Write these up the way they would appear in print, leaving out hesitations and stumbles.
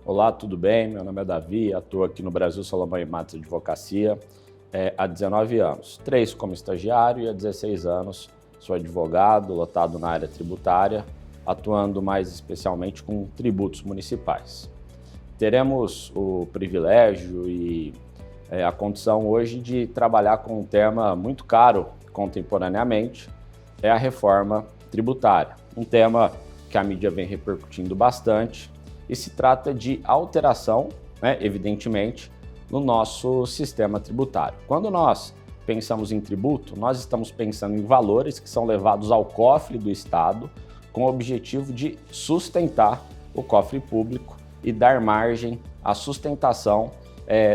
Olá, tudo bem? Meu nome é Davi, atuo aqui no Brasil Salomão e Matos Advocacia há 19 anos. 3 como estagiário e há 16 anos sou advogado, lotado na área tributária, atuando mais especialmente com tributos municipais. Teremos o privilégio e a condição hoje de trabalhar com um tema muito caro contemporaneamente, é a reforma tributária. Um tema que a mídia vem repercutindo bastante e se trata de alteração, evidentemente, no nosso sistema tributário. Quando nós pensamos em tributo, nós estamos pensando em valores que são levados ao cofre do Estado com o objetivo de sustentar o cofre público e dar margem à sustentação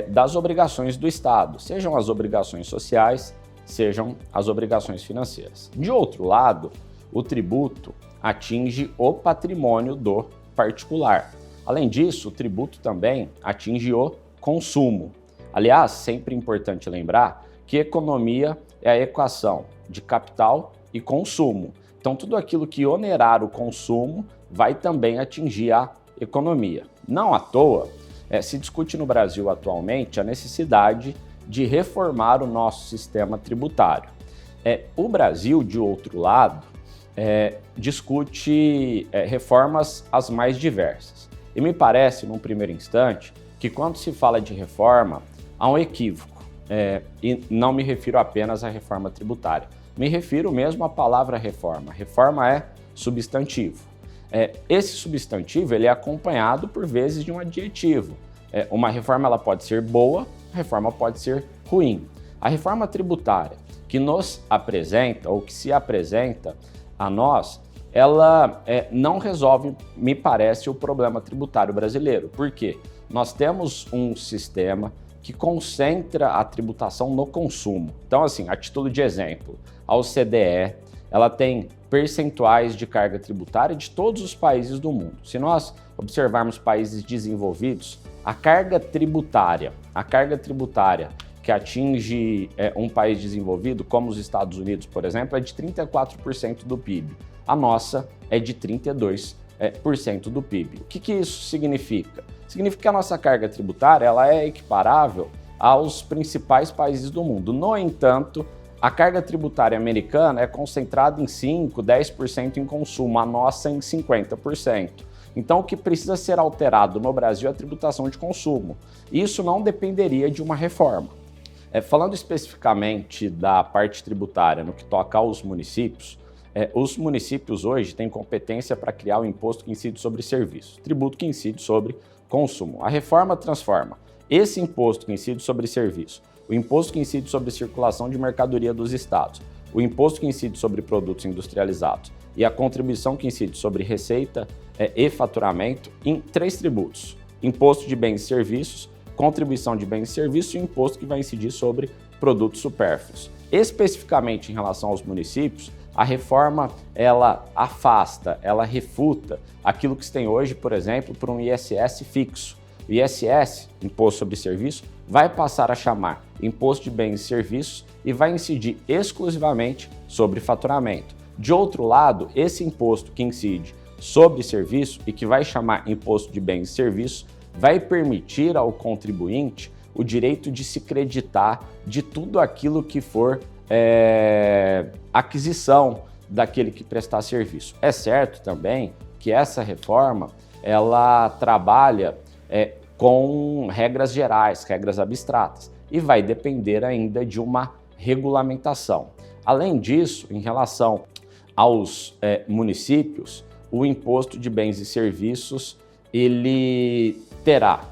das obrigações do Estado, sejam as obrigações sociais, sejam as obrigações financeiras. De outro lado, o tributo atinge o patrimônio do particular. Além disso, o tributo também atinge o consumo. Aliás, sempre importante lembrar que economia é a equação de capital e consumo. Então, tudo aquilo que onerar o consumo vai também atingir a economia. Não à toa, se discute no Brasil atualmente a necessidade de reformar o nosso sistema tributário. O Brasil, de outro lado, discute reformas as mais diversas. E me parece, num primeiro instante, que quando se fala de reforma, há um equívoco. E não me refiro apenas à reforma tributária. Me refiro mesmo à palavra reforma. Reforma é substantivo. Esse substantivo ele é acompanhado, por vezes, de um adjetivo. Uma reforma ela pode ser boa, a reforma pode ser ruim. A reforma tributária que nos apresenta, ou que se apresenta a nós, ela não resolve, me parece, o problema tributário brasileiro. Por quê? Nós temos um sistema que concentra a tributação no consumo. Então, assim, a título de exemplo, a OCDE, ela tem percentuais de carga tributária de todos os países do mundo. Se nós observarmos países desenvolvidos, a carga tributária que atinge um país desenvolvido, como os Estados Unidos, por exemplo, é de 34% do PIB. A nossa é de 32% do PIB. O que isso significa? Significa que a nossa carga tributária ela é equiparável aos principais países do mundo. No entanto, a carga tributária americana é concentrada em 5%, 10% em consumo, a nossa em 50%. Então, o que precisa ser alterado no Brasil é a tributação de consumo. Isso não dependeria de uma reforma. Falando especificamente da parte tributária no que toca aos municípios, os municípios hoje têm competência para criar o imposto que incide sobre serviços, tributo que incide sobre consumo. A reforma transforma esse imposto que incide sobre serviço, o imposto que incide sobre circulação de mercadoria dos estados, o imposto que incide sobre produtos industrializados e a contribuição que incide sobre receita e faturamento em 3 tributos: imposto de bens e serviços, contribuição de bens e serviços e o imposto que vai incidir sobre produtos supérfluos. Especificamente em relação aos municípios, a reforma ela afasta, ela refuta aquilo que se tem hoje, por exemplo, por um ISS fixo. O ISS, Imposto sobre Serviço, vai passar a chamar Imposto de Bens e Serviços e vai incidir exclusivamente sobre faturamento. De outro lado, esse imposto que incide sobre serviço e que vai chamar Imposto de Bens e Serviços vai permitir ao contribuinte o direito de se creditar de tudo aquilo que for aquisição daquele que prestar serviço. É certo também que essa reforma ela trabalha com regras gerais, regras abstratas, e vai depender ainda de uma regulamentação. Além disso, em relação aos municípios, o imposto de bens e serviços ele terá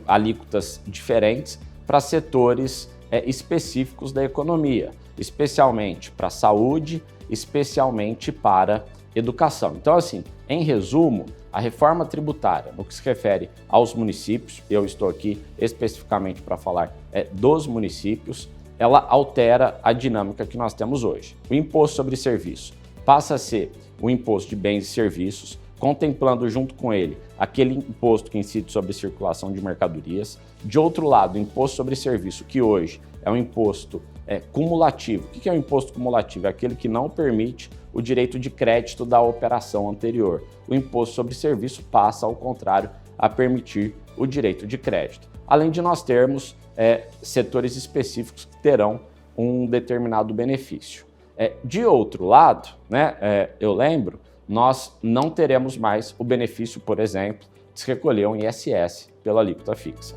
alíquotas diferentes para setores específicos da economia, especialmente para a saúde, especialmente para educação. Então, assim, em resumo, a reforma tributária, no que se refere aos municípios, eu estou aqui especificamente para falar dos municípios, ela altera a dinâmica que nós temos hoje. O imposto sobre serviço passa a ser o imposto de bens e serviços, contemplando junto com ele aquele imposto que incide sobre circulação de mercadorias. De outro lado, o imposto sobre serviço, que hoje é um imposto cumulativo. O que é um imposto cumulativo? É aquele que não permite o direito de crédito da operação anterior. O imposto sobre serviço passa, ao contrário, a permitir o direito de crédito. Além de nós termos setores específicos que terão um determinado benefício. De outro lado, né, eu lembro, nós não teremos mais o benefício, por exemplo, de se recolher um ISS pela alíquota fixa.